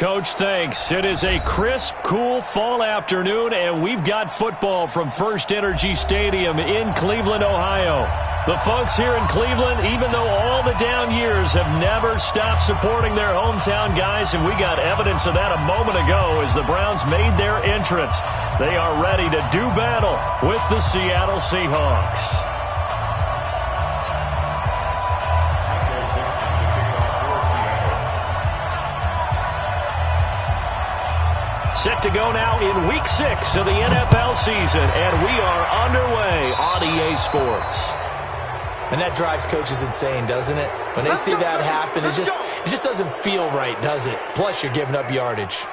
Coach, thanks. It is a crisp, cool fall afternoon, and we've got football from First Energy Stadium in Cleveland, Ohio. The folks here in Cleveland, even though all the down years, have never stopped supporting their hometown guys, and we got evidence of that a moment ago as the Browns made their entrance. They are ready to do battle with the Seattle Seahawks. Set to go now in Week 6 of the NFL season, and we are underway on EA Sports. And that drives coaches insane, doesn't it? When they see that happen, it just doesn't feel right, does it? Plus, you're giving up yardage.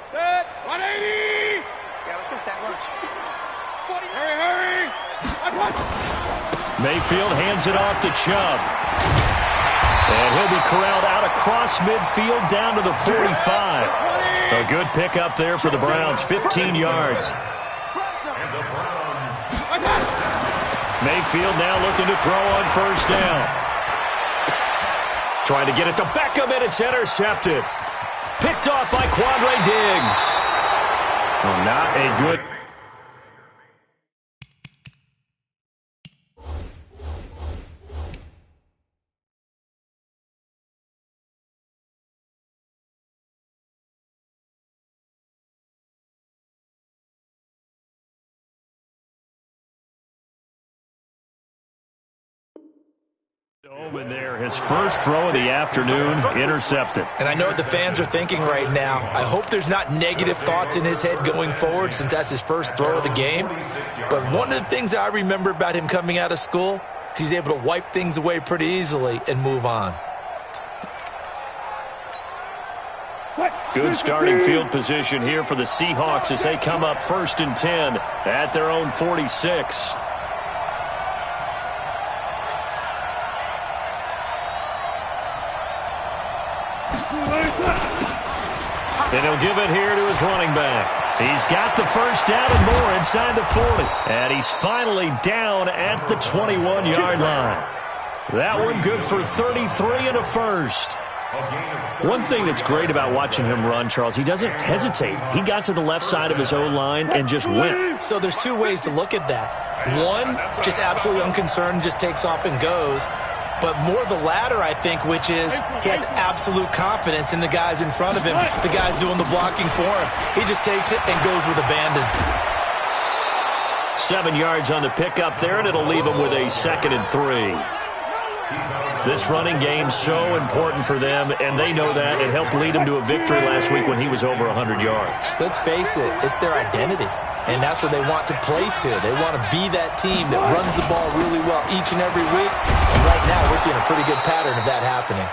Set, 180! Yeah, let's go set lunch. Hurry! Mayfield hands it off to Chubb. And he'll be corralled out across midfield down to the 45. A good pickup there for the Browns, 15 yards. Mayfield now looking to throw on first down. Trying to get it to Beckham, and it's intercepted. Picked off by Quandre Diggs. Well, not a good... Omen there, his first throw of the afternoon, intercepted. And I know what the fans are thinking right now. I hope there's not negative thoughts in his head going forward since that's his first throw of the game. But one of the things I remember about him coming out of school is he's able to wipe things away pretty easily and move on. Good starting field position here for the Seahawks as they come up 1st and 10 at their own 46. And he'll give it here to his running back. He's got the first down and more inside the 40. And he's finally down at the 21-yard line. That one good for 33 and a first. One thing that's great about watching him run, Charles, he doesn't hesitate. He got to the left side of his O-line and just went. So there's two ways to look at that. One, just absolutely unconcerned, just takes off and goes. But more the latter, I think, which is he has absolute confidence in the guys in front of him, the guys doing the blocking for him. He just takes it and goes with abandon. 7 yards on the pickup there, and it'll leave him with a 2nd and 3. This running game's so important for them, and they know that. It helped lead him to a victory last week when he was over 100 yards. Let's face it, it's their identity. And that's where they want to play to. They want to be that team that runs the ball really well each and every week. And right now, we're seeing a pretty good pattern of that happening.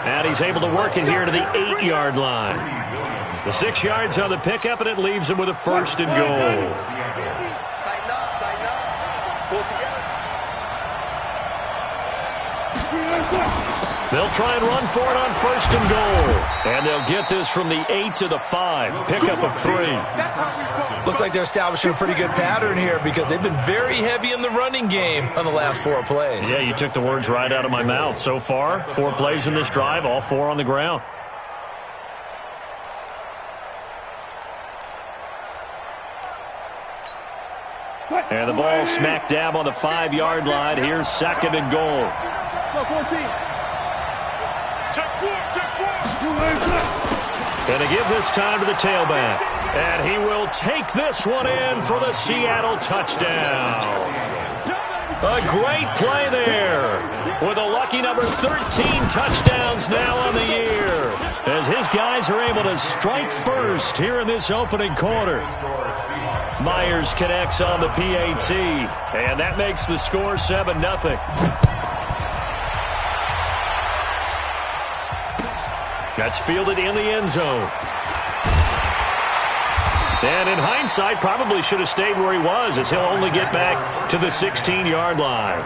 And he's able to work it here to the 8-yard line. The 6 yards on the pickup, and it leaves him with a 1st and goal. Tighten up. Pull together. They'll try and run for it on 1st and goal. And they'll get this from the 8 to the 5. Pickup of 3. Looks like they're establishing a pretty good pattern here because they've been very heavy in the running game on the last 4 plays. Yeah, you took the words right out of my mouth. So far, 4 plays in this drive, all 4 on the ground. And the ball smack dab on the 5-yard line. Here's 2nd and goal. And to give this time to the tailback. And he will take this one in for the Seattle touchdown. A great play there with a lucky number 13 touchdowns now on the year as his guys are able to strike first here in this opening quarter. Myers connects on the PAT, and that makes the score 7-0. That's fielded in the end zone. And in hindsight, probably should have stayed where he was as he'll only get back to the 16-yard line.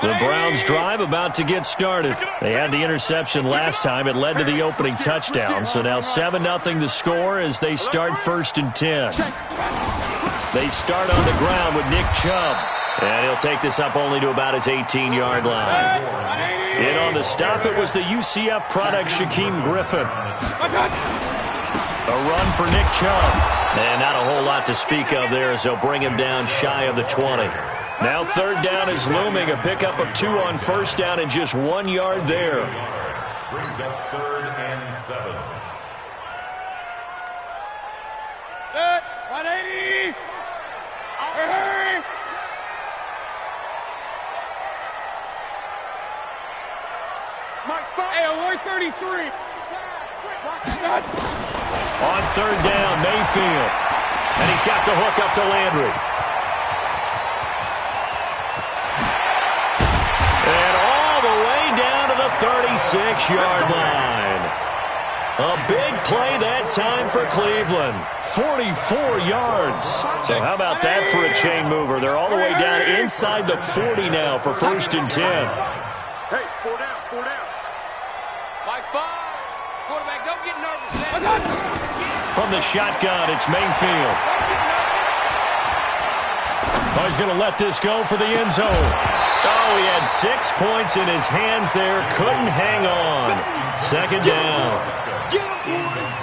The Browns drive about to get started. They had the interception last time. It led to the opening touchdown. So now 7-0 the score as they start 1st and 10. They start on the ground with Nick Chubb. And he'll take this up only to about his 18-yard line. In on the stop, it was the UCF product, Shaquem Griffin. A run for Nick Chubb. And not a whole lot to speak of there as they'll bring him down shy of the 20. Now 3rd down is looming. A pickup of 2 on 1st down and just 1 yard there. Brings up 3rd and 7. Set. 180. Hurry. Hey, 133. On 3rd down, Mayfield. And he's got the hook up to Landry. And all the way down to the 36-yard line. A big play that time for Cleveland. 44 yards. So how about that for a chain mover? They're all the way down inside the 40 now for 1st and 10. Hey, 4 down, 4 down. Mike 5. Quarterback, don't get nervous. From the shotgun, it's Mayfield. Oh, he's going to let this go for the end zone. Oh, he had 6 points in his hands there. Couldn't hang on. 2nd down.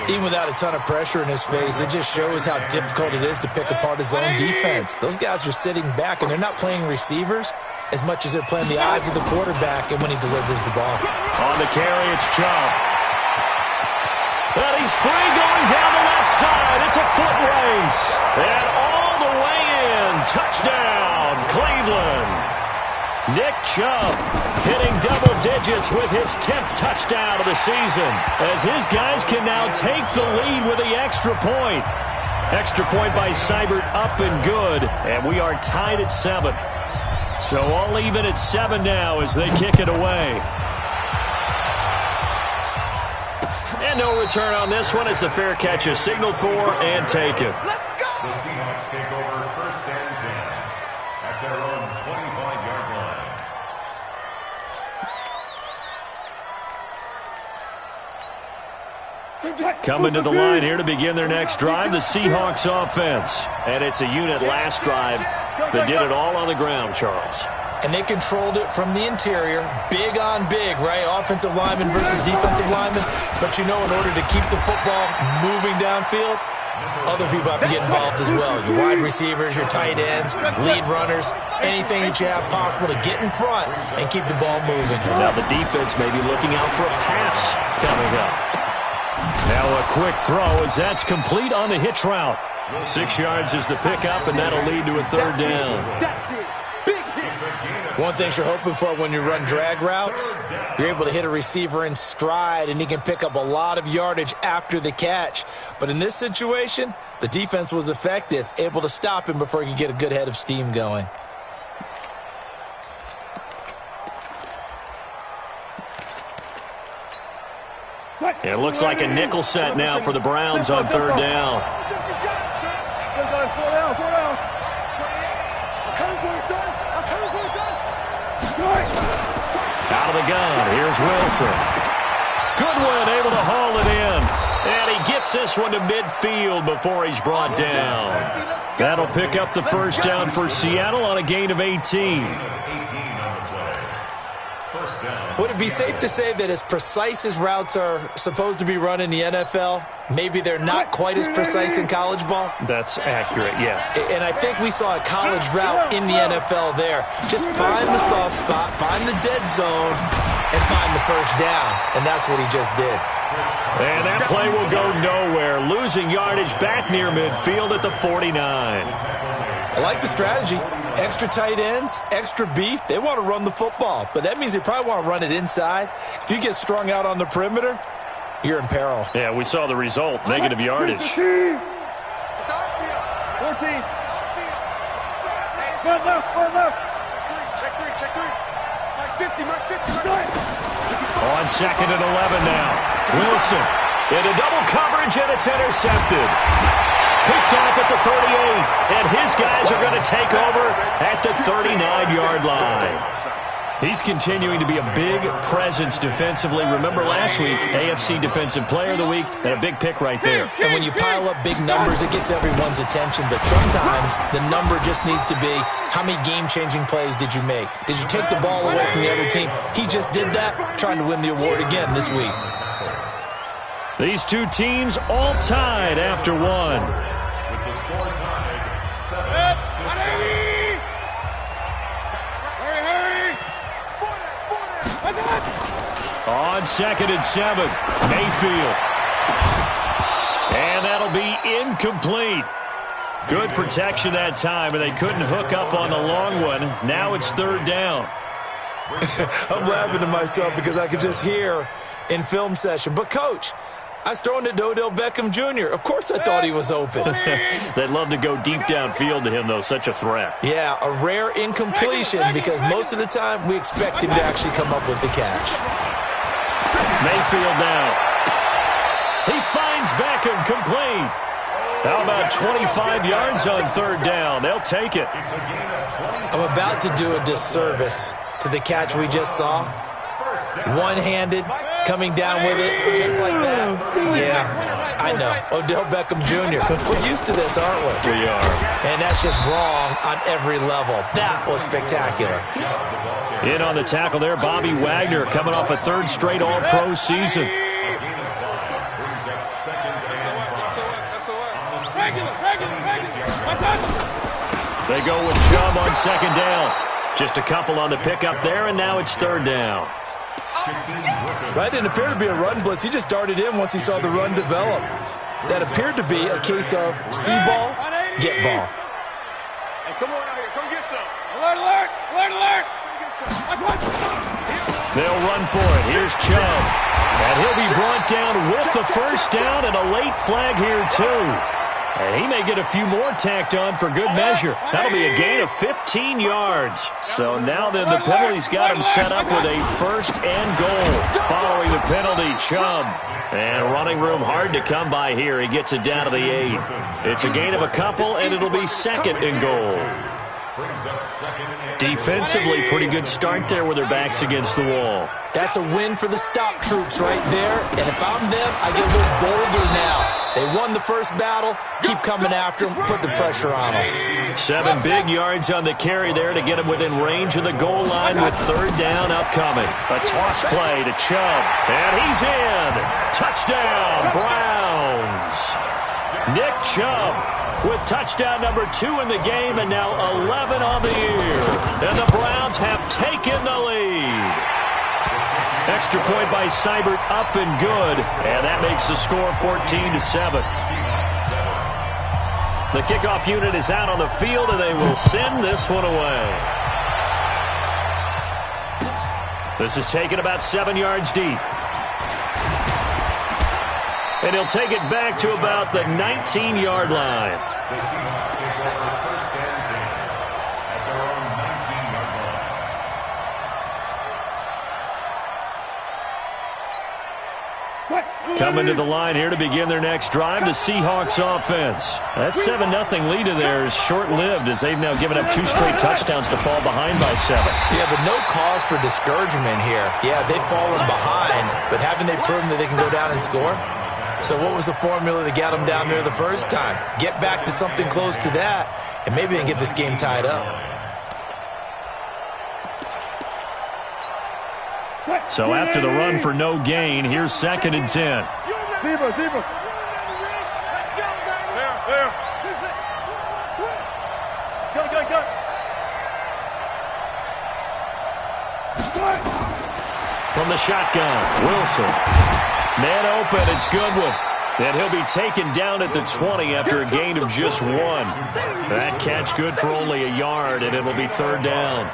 Even without a ton of pressure in his face, it just shows how difficult it is to pick apart his own defense. Those guys are sitting back, and they're not playing receivers as much as they're playing the eyes of the quarterback and when he delivers the ball. On the carry, it's Chubb. But he's free going down the left side. It's a foot race. And all the way in. Touchdown, Cleveland. Nick Chubb hitting double digits with his 10th touchdown of the season as his guys can now take the lead with the extra point. Extra point by Seibert up and good, and we are tied at 7. So all even at 7 now as they kick it away. And no return on this one as the fair catch is signaled for and taken. Let's go! The Seahawks take over 1st and 10 at their own 25-yard line. Coming to the line here to begin their next drive, the Seahawks offense. And it's a unit last drive that did it all on the ground, Charles. And they controlled it from the interior. Big on big, right? Offensive lineman versus defensive lineman. But you know, in order to keep the football moving downfield, other people have to get involved as well. Your wide receivers, your tight ends, lead runners, anything that you have possible to get in front and keep the ball moving. Now the defense may be looking out for a pass coming up. Now a quick throw as that's complete on the hitch route. 6 yards is the pickup, and that'll lead to a 3rd down. One thing you're hoping for when you run drag routes, you're able to hit a receiver in stride, and he can pick up a lot of yardage after the catch. But in this situation, the defense was effective, able to stop him before he could get a good head of steam going. It looks like a nickel set now for the Browns on 3rd down. Out of the gun, here's Wilson. Goodwin able to haul it in. And he gets this one to midfield before he's brought down. That'll pick up the 1st down for Seattle on a gain of 18. Would it be safe to say that as precise as routes are supposed to be run in the NFL, maybe they're not quite as precise in college ball? That's accurate, yeah. And I think we saw a college route in the NFL there. Just find the soft spot, find the dead zone, and find the 1st down. And that's what he just did. And that play will go nowhere. Losing yardage back near midfield at the 49. I like the strategy. Extra tight ends, extra beef. They want to run the football, but that means they probably want to run it inside. If you get strung out on the perimeter, you're in peril. Yeah, we saw the result. Negative yardage. 14. Front left, front left. Check three. Mark 50. On 2nd and 11 now. Wilson into double coverage, and it's intercepted. Picked off at the 38, and his guys are going to take over at the 39-yard line. He's continuing to be a big presence defensively. Remember last week, AFC Defensive Player of the Week, and a big pick right there. And when you pile up big numbers, it gets everyone's attention. But sometimes the number just needs to be, how many game-changing plays did you make? Did you take the ball away from the other team? He just did that, trying to win the award again this week. These two teams all tied after one. With the score tied 7-7. On 2nd and 7, Mayfield. And that'll be incomplete. Good protection that time, and they couldn't hook up on the long one. Now it's 3rd down. I'm laughing to myself because I could just hear in film session, but Coach, I was throwing it to Odell Beckham Jr. Of course I thought he was open. They'd love to go deep downfield to him, though. Such a threat. Yeah, a rare incompletion because most of the time we expect him to actually come up with the catch. Mayfield now. He finds Beckham complete. How about 25 yards on 3rd down? They'll take it. I'm about to do a disservice to the catch we just saw. One-handed, coming down with it just like that. Yeah, I know. Odell Beckham Jr. We're used to this, aren't we? We are. And that's just wrong on every level. That was spectacular. In on the tackle there, Bobby Wagner coming off a 3rd straight All-Pro season. They go with Chubb on 2nd down. Just a couple on the pickup there, and now it's 3rd down. That didn't appear to be a run blitz. He just darted in once he saw the run develop. That appeared to be a case of see ball, get ball. Hey, come on out here. Come get some. Alert, alert, alert, alert. They'll run for it. Here's Chubb. And he'll be brought down with the 1st down and a late flag here, too. And he may get a few more tacked on for good measure. That'll be a gain of 15 yards. So now then the penalty's got him set up with a 1st and goal. Following the penalty, Chubb. And running room hard to come by here. He gets it down to the 8. It's a gain of a couple, and it'll be 2nd and goal. Defensively, pretty good start there with their backs against the wall. That's a win for the stop troops right there. And if I'm them, I get a little bolder now. They won the first battle. Keep coming after them. Put the pressure on them. 7 big yards on the carry there to get him within range of the goal line with 3rd down upcoming. A toss play to Chubb. And he's in. Touchdown, Browns. Nick Chubb with touchdown number 2 in the game and now 11 on the year. And the Browns have taken the lead. Extra point by Seibert, up and good. And that makes the score 14-7. The kickoff unit is out on the field, and they will send this one away. This is taken about 7 yards deep. And he'll take it back to about the 19-yard line. Coming to the line here to begin their next drive, the Seahawks offense. That 7-0 lead of theirs short-lived as they've now given up 2 straight touchdowns to fall behind by 7. Yeah, but no cause for discouragement here. Yeah, they've fallen behind, but haven't they proven that they can go down and score? So what was the formula that got them down there the first time? Get back to something close to that, and maybe they can get this game tied up. So after the run for no gain, here's 2nd and 10. Deeper. There. Go. From the shotgun, Wilson. Man open, it's Goodwin. And he'll be taken down at the 20 after a gain of just 1. That catch good for only a yard, and it'll be 3rd down.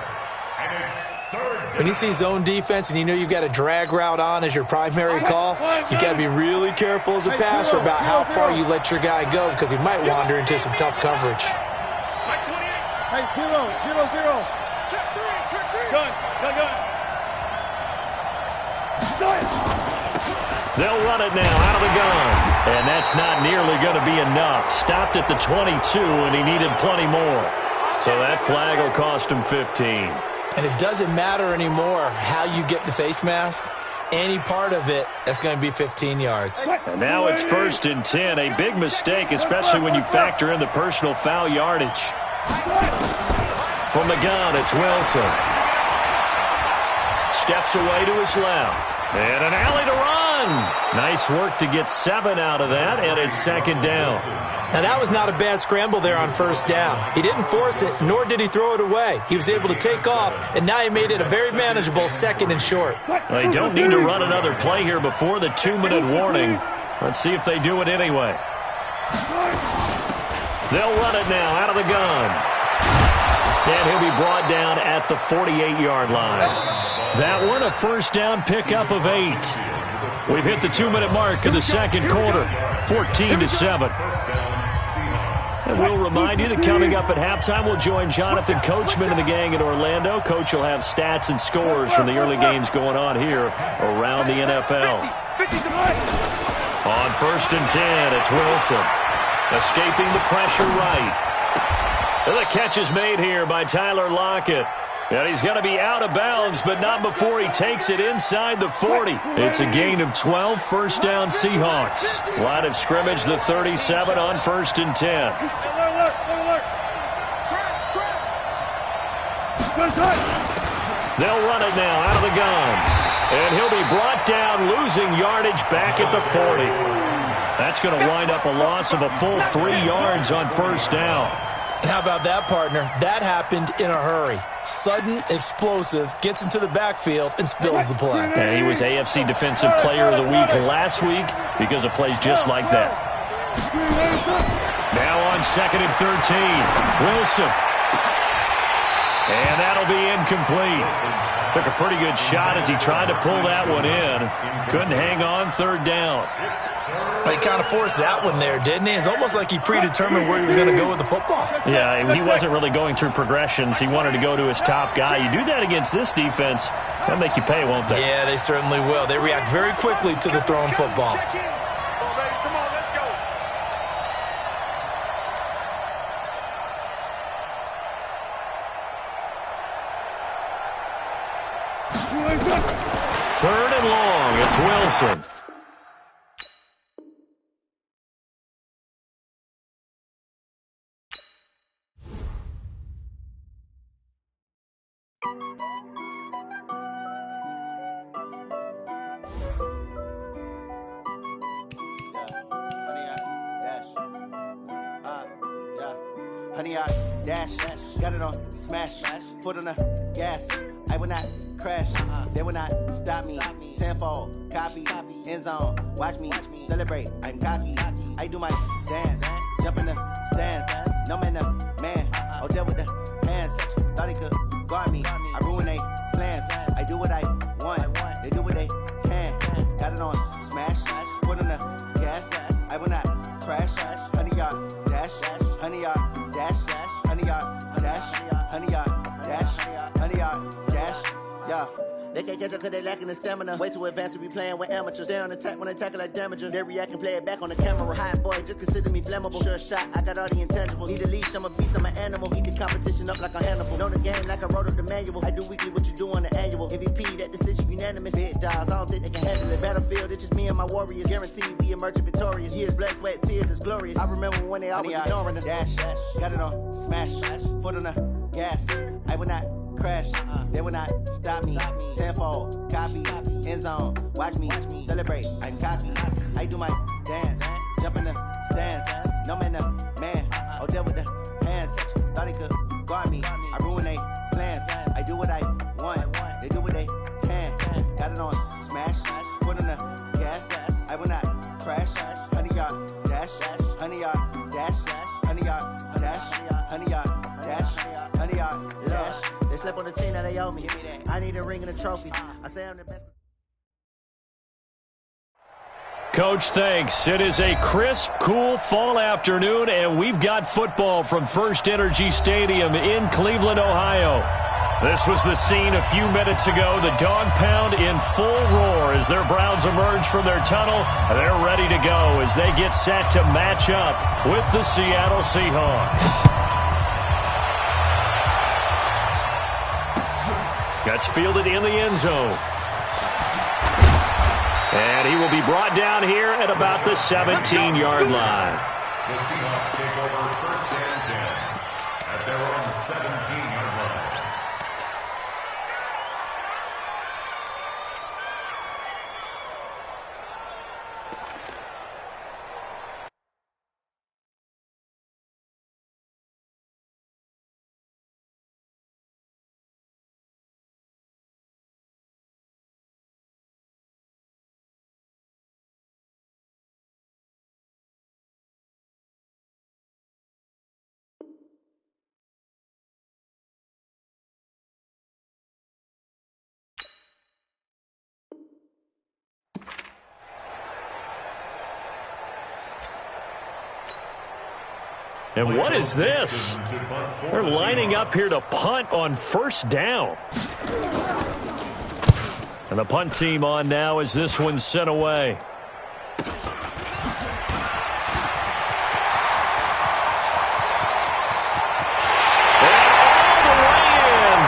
When you see zone defense and you know you've got a drag route on as your primary call, you've got to be really careful as a passer about how far you let your guy go because he might wander into some tough coverage. Hey, 0. Check 3. Gun. They'll run it now out of the gun. And that's not nearly going to be enough. Stopped at the 22, and he needed plenty more. So that flag will cost him 15. And it doesn't matter anymore how you get the face mask. Any part of it, that's going to be 15 yards. And now it's 1st and 10. A big mistake, especially when you factor in the personal foul yardage. From the gun, it's Wilson. Steps away to his left. And an alley to run. Nice work to get 7 out of that, and it's 2nd down. Now, that was not a bad scramble there on 1st down. He didn't force it, nor did he throw it away. He was able to take off, and now he made it a very manageable 2nd and short. Well, they don't need to run another play here before the 2-minute warning. Let's see if they do it anyway. They'll run it now out of the gun. And he'll be brought down at the 48-yard line. That one, a 1st down pickup of 8. We've hit the 2-minute mark in the 2nd quarter, 14-7. And we'll remind you that coming up at halftime, we'll join Jonathan Coachman and the gang in Orlando. Coach will have stats and scores from the early games going on here around the NFL. On 1st and 10, it's Wilson. Escaping the pressure right. And the catch is made here by Tyler Lockett. And he's going to be out of bounds, but not before he takes it inside the 40. It's a gain of 12, 1st down Seahawks. Line of scrimmage, the 37 on 1st and 10. They'll run it now out of the gun. And he'll be brought down, losing yardage back at the 40. That's going to wind up a loss of a full 3 yards on 1st down. And how about that, partner? That happened in a hurry. Sudden, explosive, gets into the backfield, and spills the play. And he was AFC Defensive Player of the Week last week because of plays just like that. Now on 2nd and 13, Wilson. And that'll be incomplete. Took a pretty good shot as he tried to pull that one in. Couldn't hang on 3rd down. He kind of forced that one there, didn't he? It's almost like he predetermined where he was going to go with the football. Yeah, he wasn't really going through progressions. He wanted to go to his top guy. You do that against this defense, that'll make you pay, won't they? Yeah, they certainly will. They react very quickly to the thrown football. Come on, let's go. 3rd and long, it's Wilson. Honey, I dash, got it on smash, foot on the gas. I will not crash, they will not stop me. Tenfold, copy, end zone, watch me celebrate. I'm cocky, I do my dance, jump in the stands. No man, man, oh there with the hands. Thought he could guard me, I ruin they plans. I do what I want, they do what they can. Got it on smash, foot on the gas. I will not crash, honey, y'all dash, honey, y'all dash, honey, y'all dash, honey, y'all dash, honey, y'all dash, yeah. They can't catch up cause they lacking the stamina. Way too advanced to be playing with amateurs. They on attack when they tackle like damager. They react and play it back on the camera. Hot boy, just consider me flammable. Sure shot, I got all the intangibles. Need a leash, I'm a beast, I'm an animal. Eat the competition up like a Hannibal. Know the game like I wrote up the manual. I do weekly what you do on the annual. MVP, that decision unanimous. Big dogs, I don't think they can handle it. Battlefield, it's just me and my warriors. Guaranteed we emerge victorious. Years, blood, sweat, tears, it's glorious. I remember when they always ignoring us. Dash, got it on smash, foot on the gas. I will not crash, they will not stop me. Tenfold, copy, end zone, watch me celebrate. I'm cocky, I do my dance, jump in the stands. No man, man, oh there with the hands. Thought he could guard me, I ruin they plans. I do what I want, they do what they can. Got it on smash, foot on the gas. I will not crash, honey y'all dash, honey y'all dash, honey y'all dash, honey y'all dash, honey y'all dash. They slept on the team that they owe me. I need a ring and a trophy. I say I'm the best. Coach, thanks. It is a crisp, cool fall afternoon, and we've got football from First Energy Stadium in Cleveland, Ohio. This was the scene a few minutes ago. The dog pound in full roar as their Browns emerge from their tunnel. They're ready to go as they get set to match up with the Seattle Seahawks. That's fielded in the end zone. And he will be brought down here at about the 17-yard line. The Seahawks take over first and 10 at their own 17-yard line. And what is this? They're lining up here to punt on first down. And the punt team on now as this one's sent away.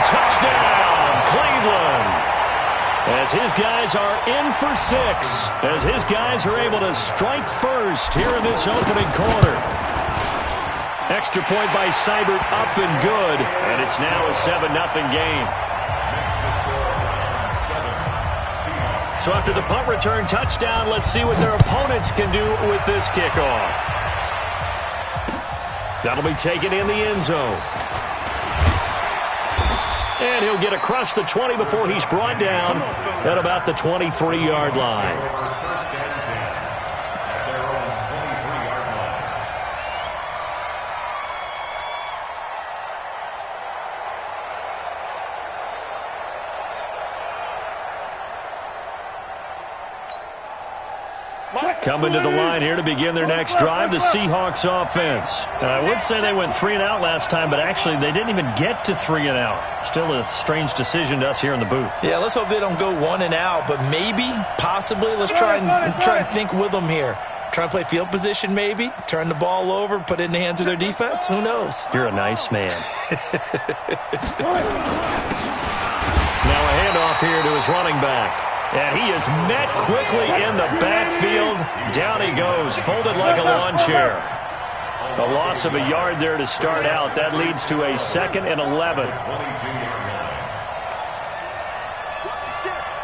Touchdown, Cleveland. As his guys are in for 6. As his guys are able to strike first here in this opening quarter. Extra point by Seibert up and good. And it's now a 7-0 game. So after the punt return touchdown, let's see what their opponents can do with this kickoff. That'll be taken in the end zone. And he'll get across the 20 before he's brought down at about the 23-yard line. Coming to the line here to begin their next drive, the Seahawks offense. I would say they went 3 and out last time, but actually they didn't even get to 3 and out. Still a strange decision to us here in the booth. Yeah, let's hope they don't go 1 and out, but maybe, possibly, let's try and think with them here. Try and play field position maybe, turn the ball over, put it in the hands of their defense. Who knows? You're a nice man. Now a handoff here to his running back. And he is met quickly in the backfield. Down he goes, folded like a lawn chair. A loss of a yard there to start out. That leads to a 2nd and 11.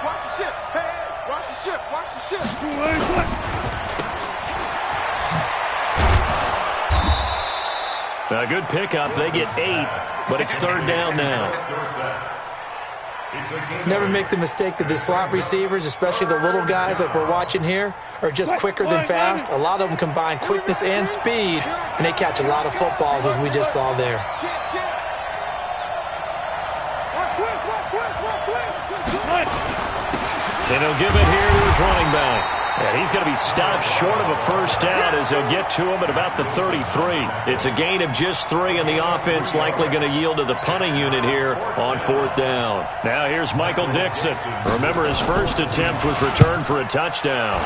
Watch the ship. Hey, watch the ship. Watch the ship. A good pickup. They get 8, but it's 3rd down now. Never make the mistake that the slot receivers, especially the little guys like we're watching here, are just quicker than fast. A lot of them combine quickness and speed, and they catch a lot of footballs, as we just saw there. And he'll give it here to his running back. And he's going to be stopped short of a first down as he'll get to him at about the 33. It's a gain of just 3, and the offense likely going to yield to the punting unit here on 4th down. Now here's Michael Dixon. Remember, his first attempt was returned for a touchdown.